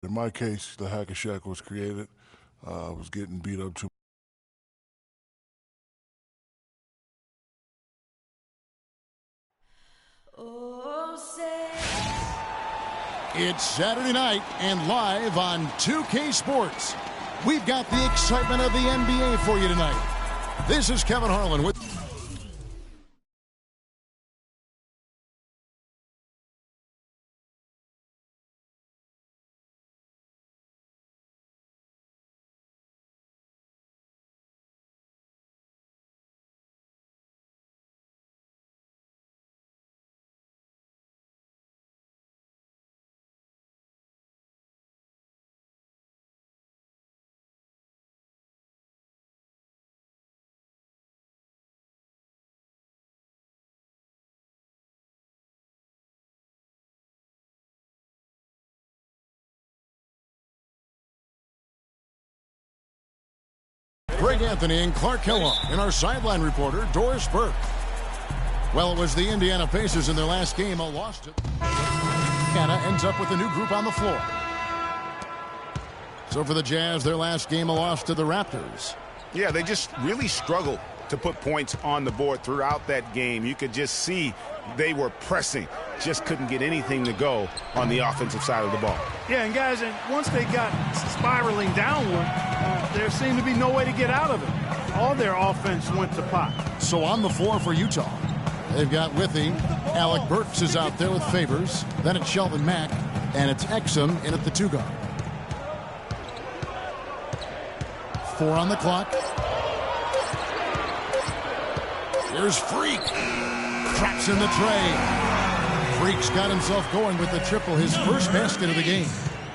In my case, the hack and shack was created. I was getting beat up too. It's Saturday night and live on 2K Sports. We've got the excitement of the NBA for you tonight. This is Kevin Harlan with... Greg Anthony and Clark Kellogg, and our sideline reporter, Doris Burke. Well, it was the Indiana Pacers in their last game, a loss to... Indiana ends up with a new group on the floor. So for the Jazz, their last game, a loss to the Raptors. Yeah, they just really struggled to put points on the board throughout that game. You could just see they were pressing, just couldn't get anything to go on the offensive side of the ball. Yeah, and guys, once they got spiraling downward, there seemed to be no way to get out of it. All their offense went to pot. So on the floor for Utah, they've got Withy. Alec Burks is out there with Favors. Then it's Sheldon Mack, and it's Exum in at the 2 guard. 4 on the clock. Here's Freak. Traps in the tray. Freak's got himself going with the triple, his first basket of the game.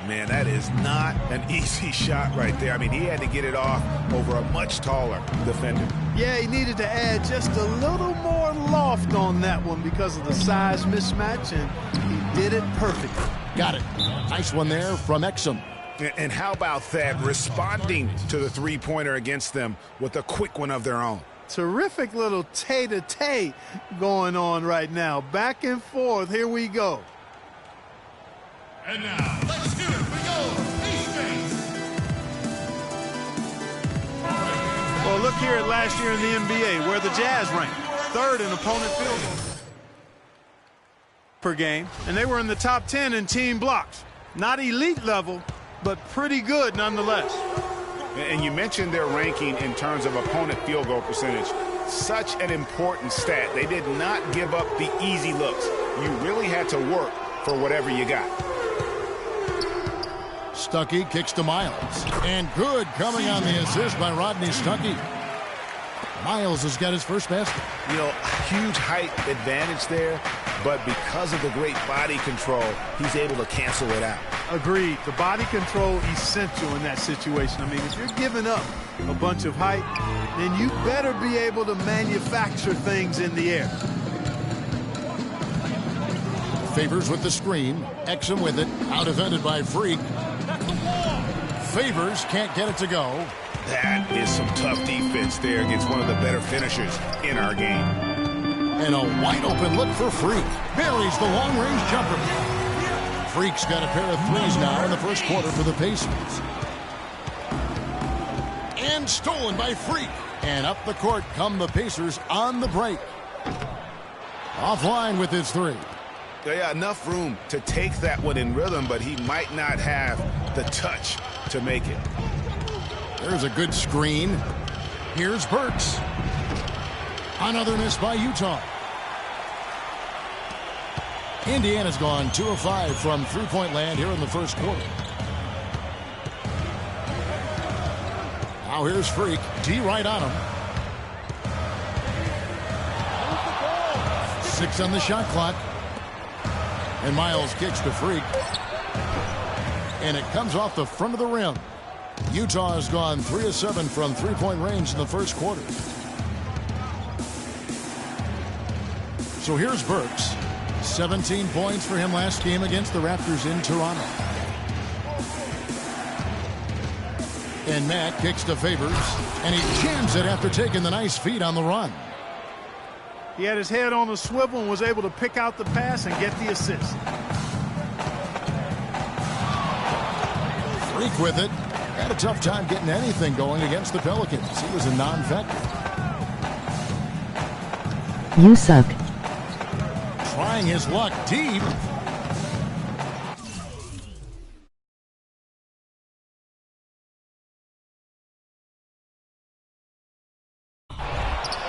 Man, that is not an easy shot right there. I mean, he had to get it off over a much taller defender. Yeah, he needed to add just a little more loft on that one because of the size mismatch, and he did it perfectly. Got it. Nice one there from Exum. And how about that, responding to the three-pointer against them with a quick one of their own. Terrific little tay-to-tay going on right now. Back and forth. Here we go. And now, let's do it. We go. Well, look here at last year in the NBA, where the Jazz ranked 3rd in opponent field goals per game, and they were in the top 10 in team blocks. Not elite level, but pretty good nonetheless. And you mentioned their ranking in terms of opponent field goal percentage. Such an important stat. They did not give up the easy looks. You really had to work for whatever you got. Stuckey kicks to Miles. And good coming on the assist by Rodney Stuckey. Miles has got his first basket. You know, huge height advantage there, but because of the great body control, he's able to cancel it out. Agreed. The body control essential in that situation. I mean, if you're giving up a bunch of height, then you better be able to manufacture things in the air. Favors with the screen. Exum with it. Out defended by Freak. Favors can't get it to go. That is some tough defense there against one of the better finishers in our game. And a wide open look for Freak. Buries the long-range jumper. Freak's got a pair of threes now in the first quarter for the Pacers. And stolen by Freak. And up the court come the Pacers on the break. Offline with his 3. Yeah, enough room to take that one in rhythm, but he might not have the touch to make it. There's a good screen. Here's Burks. Another miss by Utah. Indiana's gone 2 of 5 from three-point land here in the first quarter. Now here's Freak. D right on him. 6 on the shot clock. And Miles kicks to Freak. And it comes off the front of the rim. Utah has gone 3 of 7 from three-point range in the first quarter. So here's Burks. 17 points for him last game against the Raptors in Toronto. And Matt kicks to Favors. And he jams it after taking the nice feed on the run. He had his head on a swivel and was able to pick out the pass and get the assist. Burke with it. Had a tough time getting anything going against the Pelicans. He was a non-factor. You suck. Trying his luck deep.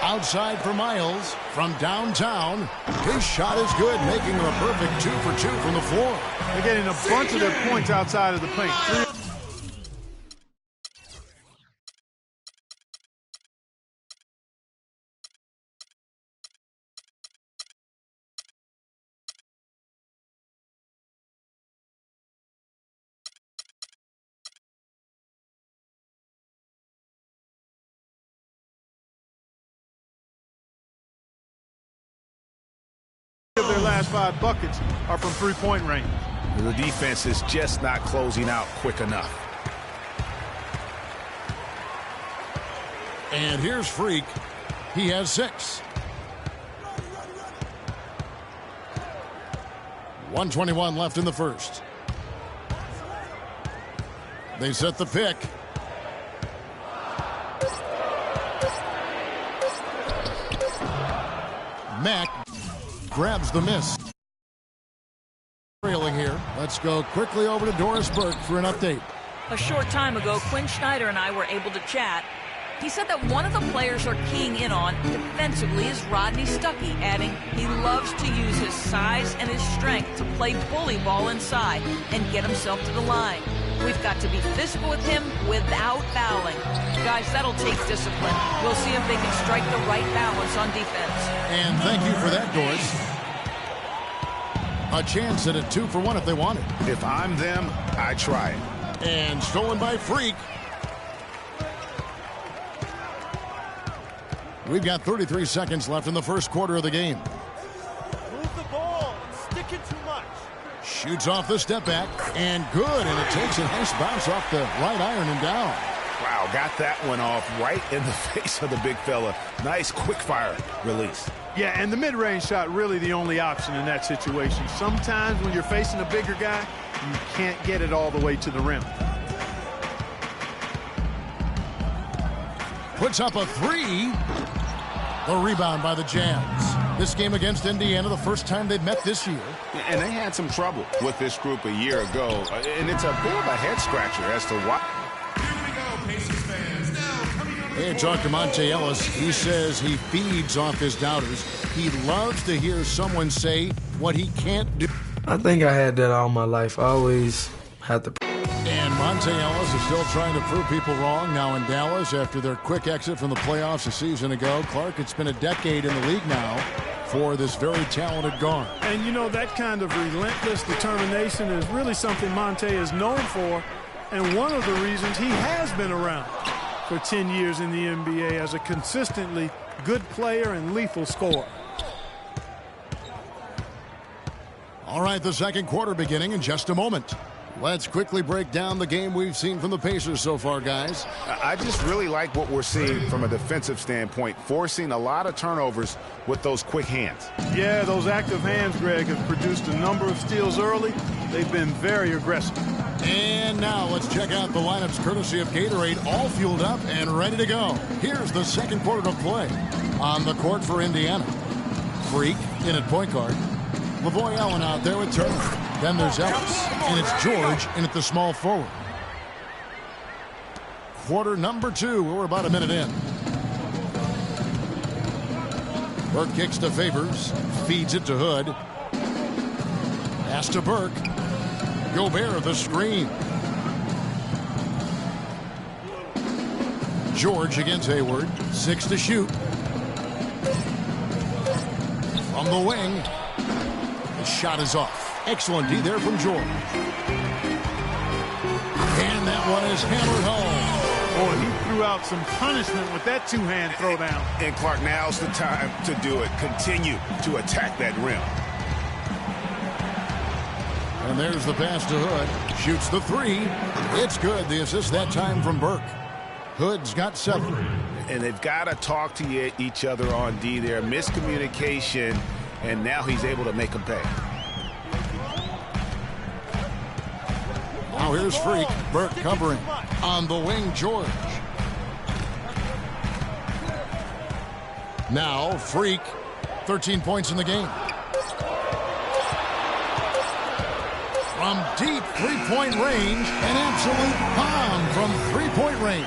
Outside for Miles from downtown. His shot is good, making him a perfect 2 for 2 from the floor. They're getting a bunch of their points outside of the paint. Of their last 5 buckets are from three-point range. The defense is just not closing out quick enough. And here's Freak. He has 6. 1:21 left in the first. They set the pick. Mack grabs the miss. Trailing here. Let's go quickly over to Doris Burke for an update. A short time ago, Quinn Snyder and I were able to chat. He said that one of the players they're keying in on defensively is Rodney Stuckey, adding he loves to use his size and his strength to play bully ball inside and get himself to the line. We've got to be physical with him without fouling. Guys, that'll take discipline. We'll see if they can strike the right balance on defense. And thank you for that, Doris. A chance at a 2 for 1 if they want it. If I'm them, I try it. And stolen by Freak. We've got 33 seconds left in the first quarter of the game. Move the ball. Sticking too much. Shoots off the step back. And good. And it takes a nice bounce off the right iron and down. Wow, got that one off right in the face of the big fella. Nice quick fire release. Yeah, and the mid-range shot really the only option in that situation. Sometimes when you're facing a bigger guy, you can't get it all the way to the rim. Puts up a 3. The rebound by the Jazz. This game against Indiana, the first time they've met this year. And they had some trouble with this group a year ago. And it's a bit of a head-scratcher as to why. Hey, talk to Monte Ellis. He says he feeds off his doubters. He loves to hear someone say what he can't do. I think I had that all my life. I always had to. And Monte Ellis is still trying to prove people wrong now in Dallas after their quick exit from the playoffs a season ago. Clark, it's been a decade in the league now for this very talented guard. And, you know, that kind of relentless determination is really something Monte is known for, and one of the reasons he has been around for 10 years in the NBA as a consistently good player and lethal scorer. All right, the second quarter beginning in just a moment. Let's quickly break down the game we've seen from the Pacers so far, guys. I just really like what we're seeing from a defensive standpoint, forcing a lot of turnovers with those quick hands. Yeah, those active hands, Greg, have produced a number of steals early. They've been very aggressive. And now let's check out the lineups courtesy of Gatorade, all fueled up and ready to go. Here's the second quarter of play. On the court for Indiana. Freak in at point guard. Lavoy Allen out there with Turner. Then there's Ellis, and it's George in at the small forward. Quarter number 2. We're about a minute in. Burke kicks to Favors, feeds it to Hood. Pass to Burke. Gobert the screen. George against Hayward. 6 to shoot. From the wing. The shot is off. Excellent D there from George. And that one is hammered home. Boy, he threw out some punishment with that two-hand throwdown. And Clark, now's the time to do it. Continue to attack that rim. And there's the pass to Hood. Shoots the 3. It's good. The assist that time from Burke. Hood's got 7. And they've got to talk to each other on D there. Miscommunication, and now he's able to make them pay. Now here's Freak. Burke covering. On the wing, George. Now Freak. 13 points in the game. From deep three-point range, an absolute bomb from three-point range.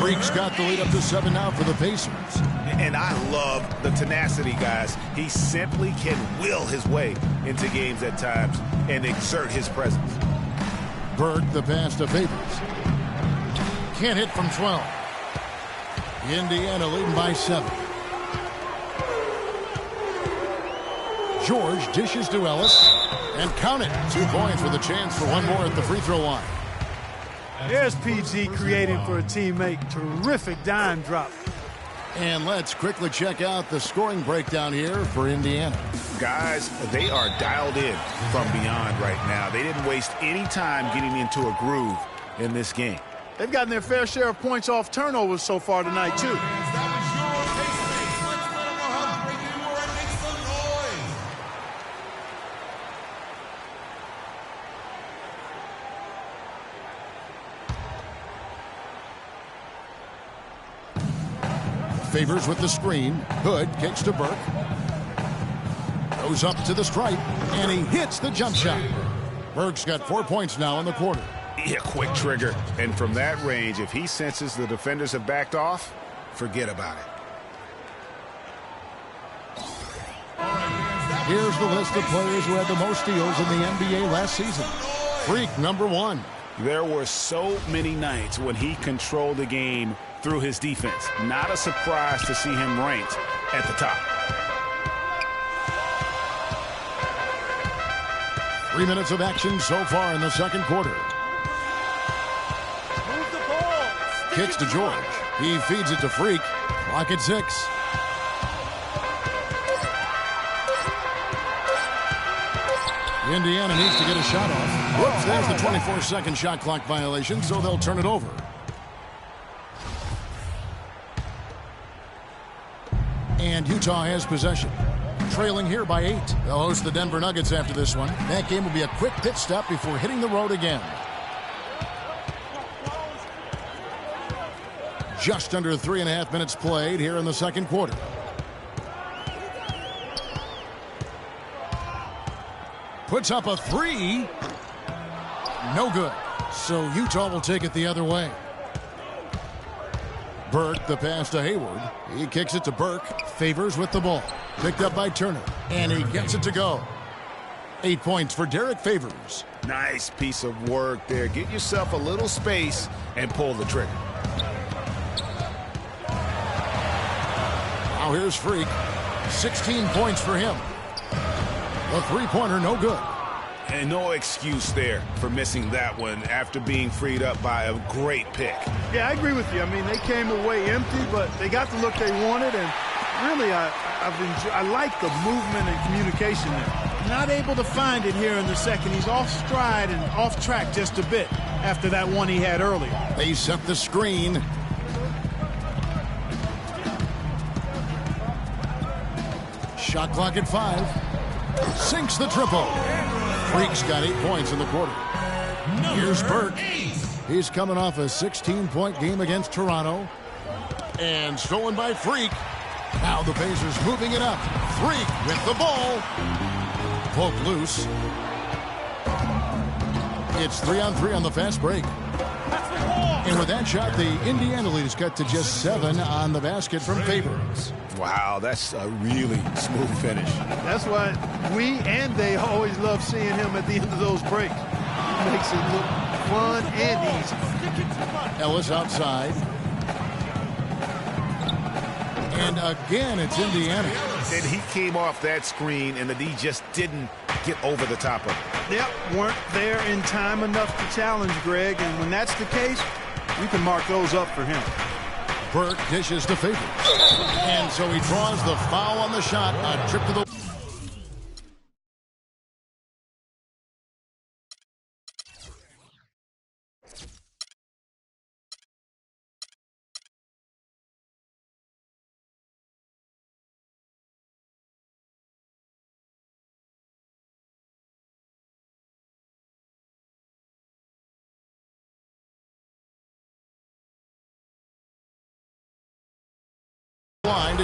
Freak's got the lead up to 7 now for the Pacers. And I love the tenacity, guys. He simply can will his way into games at times and exert his presence. Burke, the pass to Favors. Can't hit from 12. Indiana leading by 7. George dishes to Ellis. And count it. 2 points with a chance for one more at the free throw line. There's PG creating for a teammate. Terrific dime drop. And let's quickly check out the scoring breakdown here for Indiana. Guys, they are dialed in from beyond right now. They didn't waste any time getting into a groove in this game. They've gotten their fair share of points off turnovers so far tonight, too. Favors with the screen. Hood kicks to Burke. Goes up to the stripe, and he hits the jump shot. Burke's got 4 points now in the quarter. Yeah, quick trigger. And from that range, if he senses the defenders have backed off, forget about it. Here's the list of players who had the most steals in the NBA last season. Freak, number 1. There were so many nights when he controlled the game through his defense. Not a surprise to see him ranked at the top. 3 minutes of action so far in the second quarter. Move the ball. Kicks to George. He feeds it to Freak. Clock at 6. Indiana needs to get a shot off. Whoops, there's the 24-second shot clock violation, so they'll turn it over. And Utah has possession. Trailing here by 8. They'll host the Denver Nuggets after this one. That game will be a quick pit stop before hitting the road again. Just under 3.5 minutes played here in the second quarter. Puts up a 3. No good. So Utah will take it the other way. Burke, the pass to Hayward. He kicks it to Burke. Favors with the ball. Picked up by Turner. And he gets it to go. 8 points for Derek Favors. Nice piece of work there. Get yourself a little space and pull the trigger. Now here's Freak. 16 points for him. The three-pointer no good. And no excuse there for missing that one after being freed up by a great pick. Yeah, I agree with you. I mean, they came away empty, but they got the look they wanted, and really, I like the movement and communication there. Not able to find it here in the second. He's off stride and off track just a bit after that one he had earlier. They set the screen. Shot clock at 5. Sinks the triple. Freak's got 8 points in the quarter. Here's Burke. He's coming off a 16-point game against Toronto. And stolen by Freak. Now the Pacers moving it up. Freak with the ball. Poke loose. It's 3-on-3 on the fast break. And with that shot, the Indiana lead is cut to just 7 on the basket from Favors. Wow, that's a really smooth finish. That's why we and they always love seeing him at the end of those breaks. Makes it look fun and easy. Ellis outside. And again, it's Indiana. And he came off that screen, and the D just didn't get over the top of it. Yep, weren't there in time enough to challenge Greg, and when that's the case, we can mark those up for him. Burke dishes to Favors. And so he draws the foul on the shot. A trip to the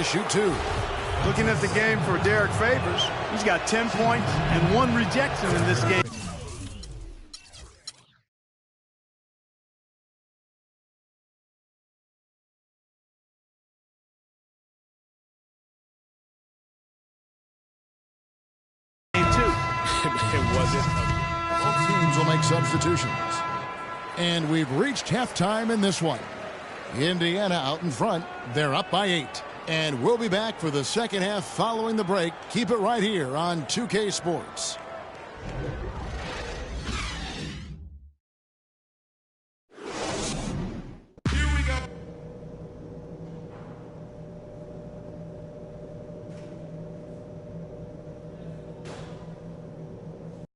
to shoot 2. Looking at the game for Derek Favors, he's got 10 points and 1 rejection in this game. Both teams will make substitutions. And we've reached halftime in this one. Indiana out in front. They're up by 8. And we'll be back for the second half following the break. Keep it right here on 2K Sports. Here we go.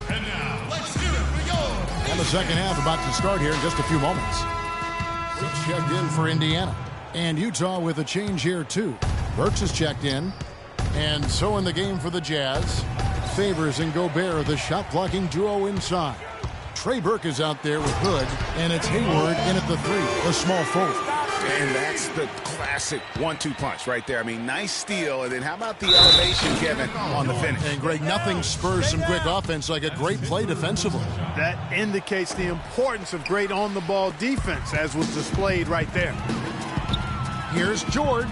And now, let's do it. We go. And the second half about to start here in just a few moments. It's checked in for Indiana. And Utah with a change here, too. Burks is checked in. And so in the game for the Jazz, Favors and Gobert are the shot-blocking duo inside. Trey Burke is out there with Hood, and it's Hayward in at the 3, a small forward. And that's the classic 1-2 punch right there. I mean, nice steal, and then how about the elevation, Kevin, on the finish? And, Greg, nothing spurs some quick offense like a great play defensively. That indicates the importance of great on-the-ball defense, as was displayed right there. Here's George.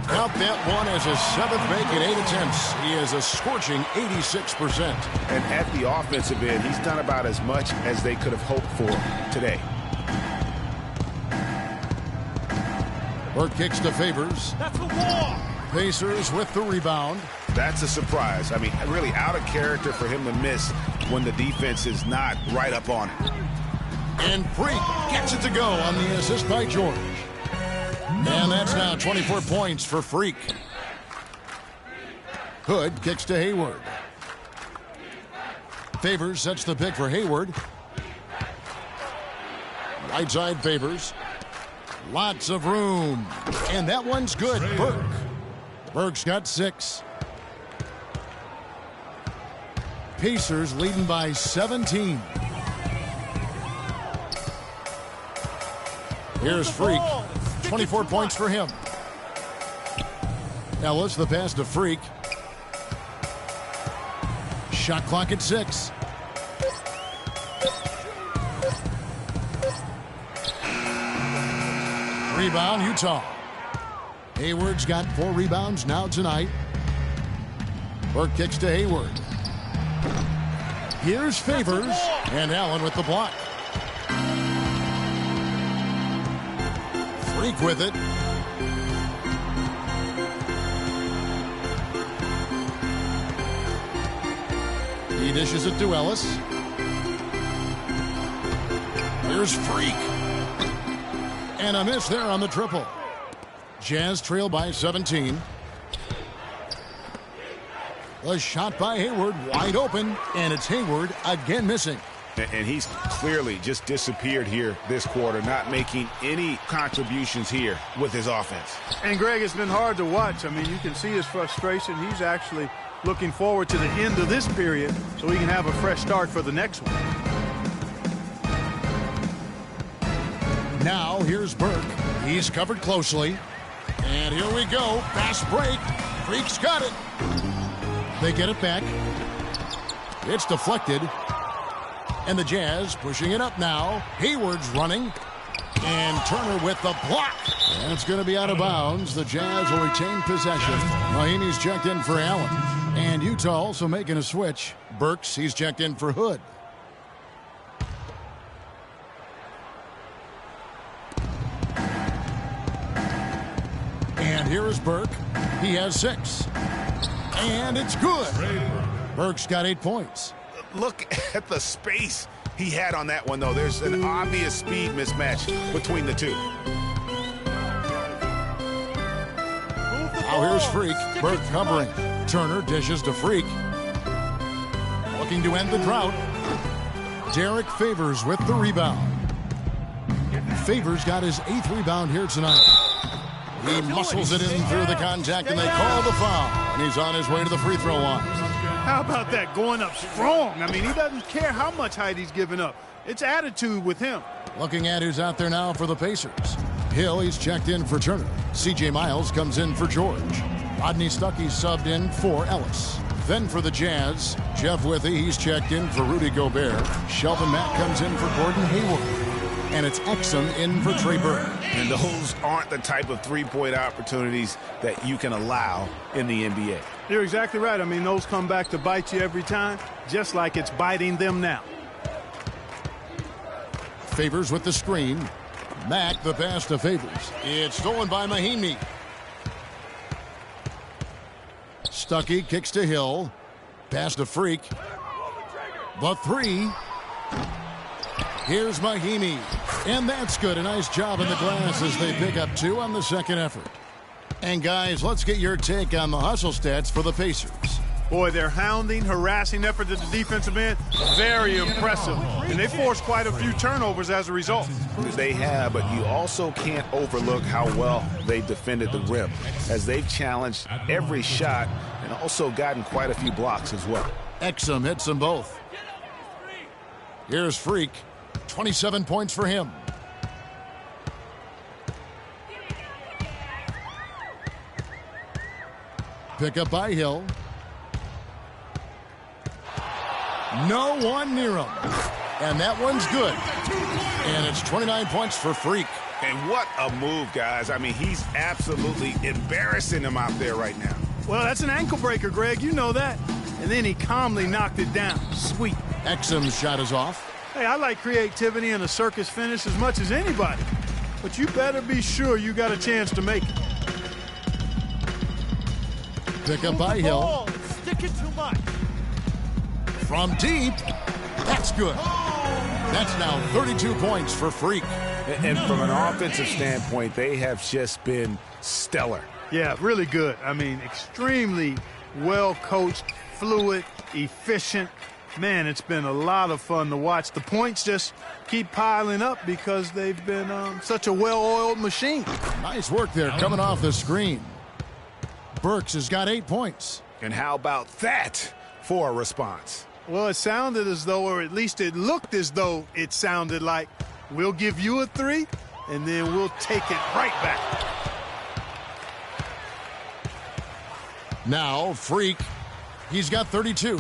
Count that one as a 7th make in 8 attempts. He is a scorching 86%. And at the offensive end, he's done about as much as they could have hoped for today. Burke kicks to Favors. That's a wall. Pacers with the rebound. That's a surprise. I mean, really out of character for him to miss when the defense is not right up on it. And Freak gets it to go on the assist by George. And that's now 24 points for Freak. Hood kicks to Hayward. Favors sets the pick for Hayward. Right side Favors. Lots of room. And that one's good. Burke. Burke's got 6. Pacers leading by 17. Here's Freak. 24 points for him. Ellis, the pass to Freak. Shot clock at 6. Rebound, Utah. Hayward's got 4 rebounds now tonight. Burke kicks to Hayward. Here's Favors. And Allen with the block. Freak with it. He dishes it to Ellis. Here's Freak. And a miss there on the triple. Jazz trail by 17. A shot by Hayward, wide open, and it's Hayward again missing. And he's clearly just disappeared here this quarter, not making any contributions here with his offense. And, Greg, it's been hard to watch. I mean, you can see his frustration. He's actually looking forward to the end of this period so he can have a fresh start for the next one. Now, here's Burke. He's covered closely. And here we go. Fast break. Freak's got it. They get it back. It's deflected. And the Jazz pushing it up now. Hayward's running. And Turner with the block. And it's going to be out of bounds. The Jazz will retain possession. Mahinmi's checked in for Allen. And Utah also making a switch. Burks, he's checked in for Hood. And here is Burke. He has 6. And it's good. Burke's got 8 points. Look at the space he had on that one, though. There's an obvious speed mismatch between the two. Now here's Freak. Burke covering. Turner dishes to Freak. Looking to end the drought. Derek Favors with the rebound. Favors got his 8th rebound here tonight. He muscles it in through the contact, and they call the foul. And he's on his way to the free throw line. How about that, going up strong? I mean, he doesn't care how much height he's giving up. It's attitude with him. Looking at who's out there now for the Pacers. Hill, he's checked in for Turner. C.J. Miles comes in for George. Rodney Stuckey subbed in for Ellis. Then for the Jazz, Jeff Withey, he's checked in for Rudy Gobert. Shelvin Mack comes in for Gordon Hayward. And it's Exum in for Trey Burke. And those aren't the type of three-point opportunities that you can allow in the NBA. You're exactly right. I mean, those come back to bite you every time, just like it's biting them now. Favors with the screen. Mack, the pass to Favors. It's stolen by Mahinmi. Stuckey kicks to Hill. Pass to Freak. The three. Here's Mahinmi. And that's good. A nice job in the glass as they pick up 2 on the second effort. And guys, let's get your take on the hustle stats for the Pacers. Boy, their hounding, harassing effort at the defensive end, very impressive. And they forced quite a few turnovers as a result. They have, but you also can't overlook how well they defended the rim, as they've challenged every shot and also gotten quite a few blocks as well. Exum hits them both. Here's Freak. 27 points for him. Pick up by Hill. No one near him. And that one's good. And it's 29 points for Freak. And what a move, guys. I mean, he's absolutely embarrassing him out there right now. Well, that's an ankle breaker, Greg. You know that. And then he calmly knocked it down. Sweet. Exum's shot is off. Hey, I like creativity and a circus finish as much as anybody. But you better be sure you got a chance to make it. Pick up by Hill. Sticking too much. From deep. That's good. That's now 32 points for Freak. And from an offensive standpoint, they have just been stellar. Yeah, really good. I mean, extremely well coached, fluid, efficient. Man, it's been a lot of fun to watch. The points just keep piling up because they've been such a well-oiled machine. Nice work there coming off the screen. Burks has got 8 points. And how about that for a response? Well, it sounded as though, or at least it looked as though it sounded like, we'll give you a 3, and then we'll take it right back. Now, Freak, he's got 32.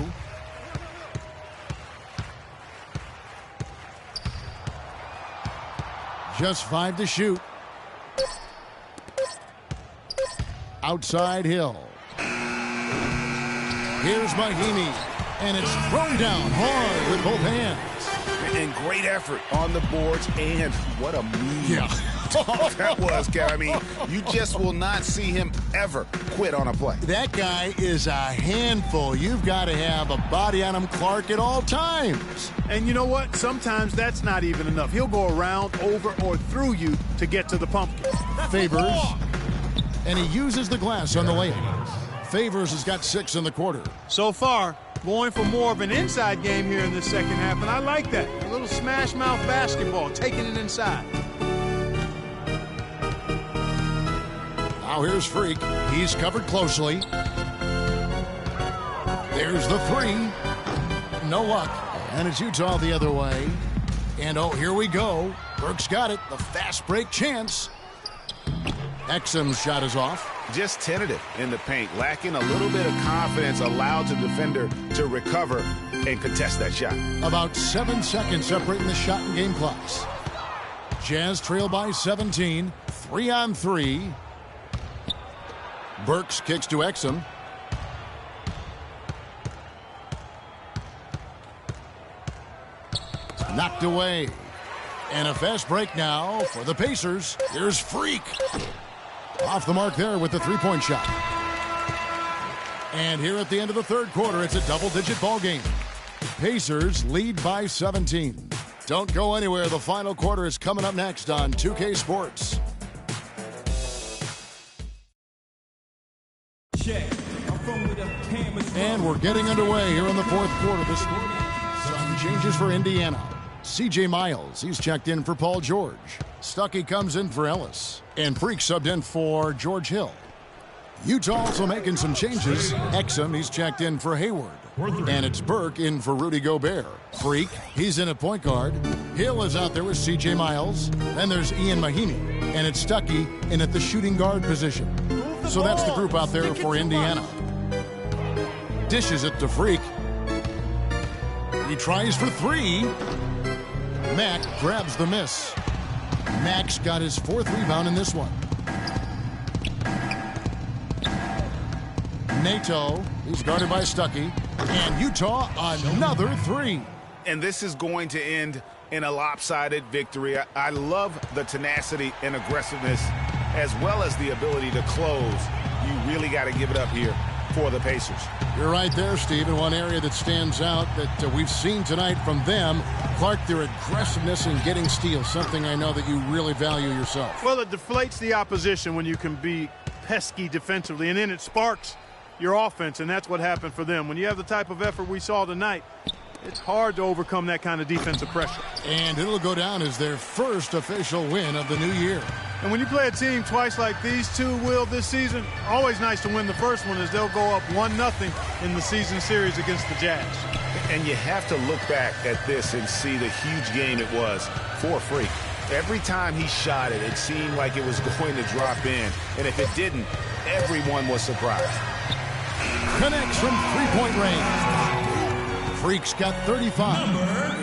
Just 5 to shoot. Outside Hill. Here's Mahinmi. And it's thrown down hard with both hands. And great effort on the boards. And what a move. Yeah. That was, Kev. I mean, you just will not see him ever quit on a play. That guy is a handful. You've got to have a body on him, Clark, at all times. And you know what? Sometimes that's not even enough. He'll go around, over, or through you to get to the pumpkin. Favors. And he uses the glass on the layup. Favors has got 6 in the quarter. So far, going for more of an inside game here in the second half, and I like that. A little smash mouth basketball, taking it inside. Now here's Freak. He's covered closely. There's the 3. No luck. And it's Utah the other way. And oh, here we go. Burke's got it. The fast break chance. Exum's shot is off. Just tentative in the paint, lacking a little bit of confidence, allowed the defender to recover and contest that shot. About 7 seconds separating the shot and game clocks. Jazz trail by 17. 3-on-3. Burks kicks to Exum. Knocked away. And a fast break now for the Pacers. Here's Freak. Off the mark there with the 3-point shot. And here at the end of the third quarter, it's a double-digit ball game. Pacers lead by 17. Don't go anywhere. The final quarter is coming up next on 2K Sports. And we're getting underway here in the fourth quarter. This some changes for Indiana. C.J. Miles, he's checked in for Paul George. Stuckey comes in for Ellis. And Freak subbed in for George Hill. Utah also making some changes. Exum, he's checked in for Hayward. And it's Burke in for Rudy Gobert. Freak, he's in at point guard. Hill is out there with C.J. Miles. Then there's Ian Mahinmi. And it's Stuckey in at the shooting guard position. So that's the group out there for Indiana. Dishes it to Freak. He tries for three. Mack grabs the miss. Mack's got his 4th rebound in this one. Nato, he's guarded by Stuckey. And Utah, another 3. And this is going to end in a lopsided victory. I love the tenacity and aggressiveness as well as the ability to close. You really got to give it up here for the Pacers. You're right there, Steve. And one area that stands out that we've seen tonight from them, Clark, their aggressiveness in getting steals, something I know that you really value yourself. Well, it deflates the opposition when you can be pesky defensively, and then it sparks your offense, and that's what happened for them. When you have the type of effort we saw tonight, it's hard to overcome that kind of defensive pressure. And it'll go down as their first official win of the new year. And when you play a team twice like these two will this season, always nice to win the first one as they'll go up 1-0 in the season series against the Jazz. And you have to look back at this and see the huge game it was for Freak. Every time he shot it, it seemed like it was going to drop in. And if it didn't, everyone was surprised. Connects from three-point range. Freak's got 35.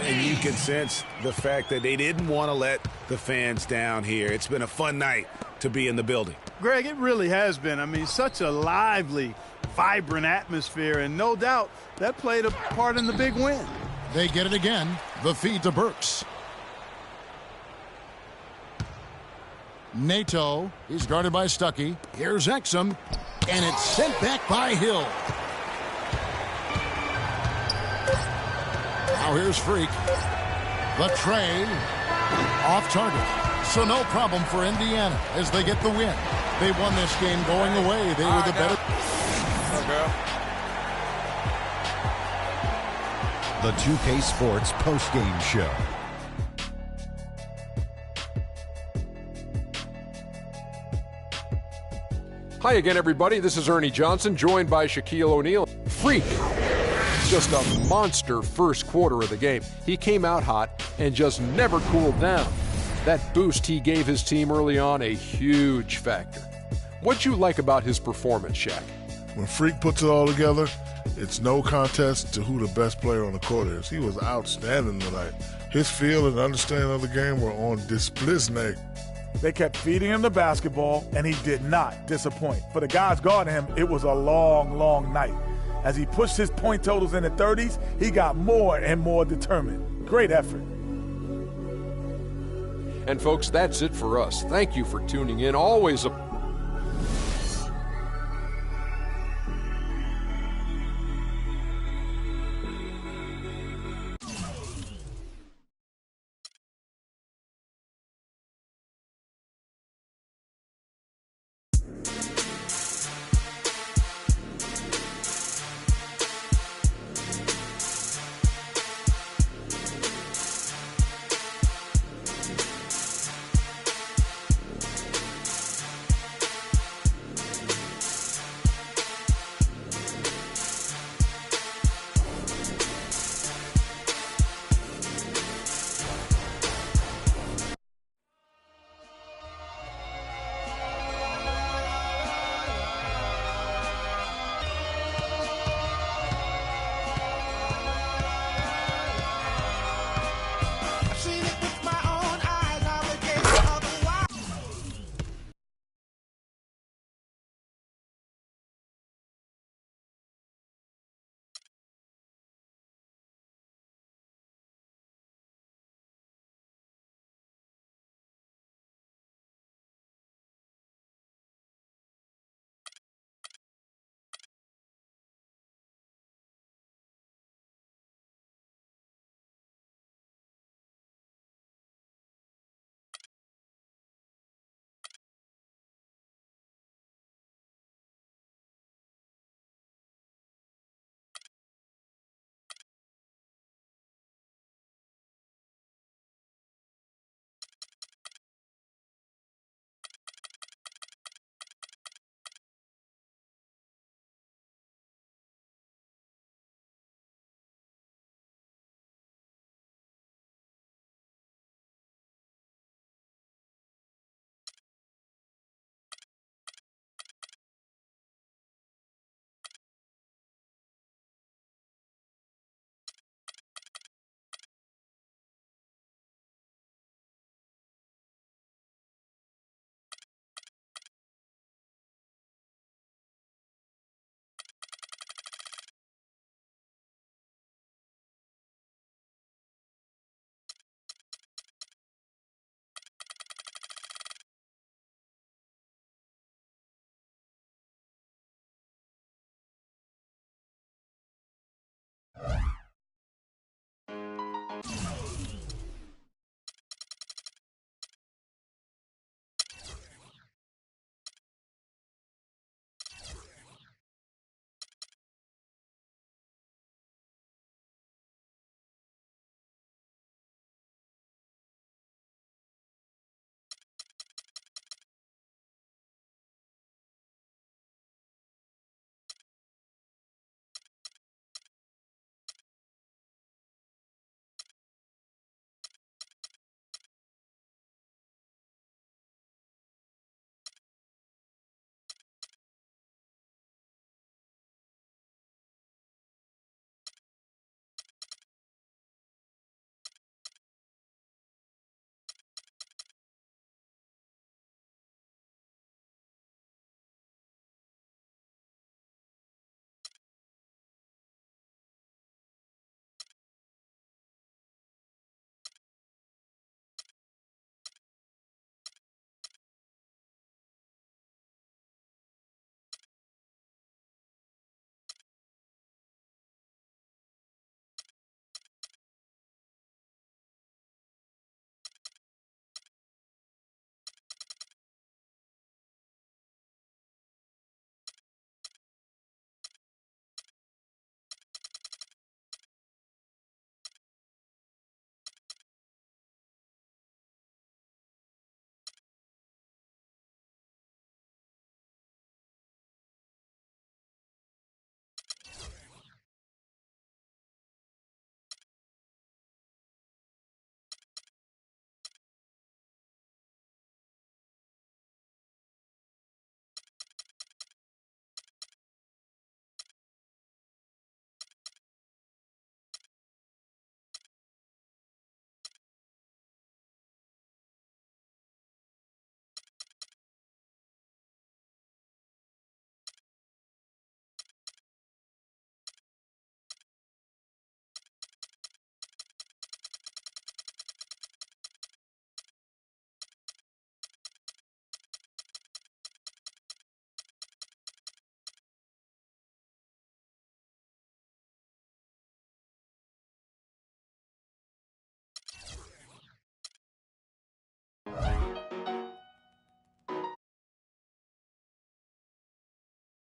And you can sense the fact that they didn't want to let the fans down here. It's been a fun night to be in the building. Greg, it really has been. I mean, such a lively, vibrant atmosphere, and no doubt that played a part in the big win. They get it again. The feed to Burks. Nato, he's guarded by Stuckey. Here's Exum, and it's sent back by Hill. Now here's Freak. The tray off target. So no problem for Indiana as they get the win. They won this game going away. They were the better. The 2K Sports postgame show. Hi again, everybody. This is Ernie Johnson, joined by Shaquille O'Neal. Freak. Just a monster first quarter of the game. He came out hot and just never cooled down. That boost he gave his team early on, a huge factor. What'd you like about his performance, Shaq? When Freak puts it all together, it's no contest to who the best player on the court is. He was outstanding tonight. His feel and understanding of the game were on display. They kept feeding him the basketball, and he did not disappoint. For the guys guarding him, it was a long, long night. As he pushed his point totals in the 30s, he got more and more determined. Great effort. And folks, that's it for us. Thank you for tuning in. Always a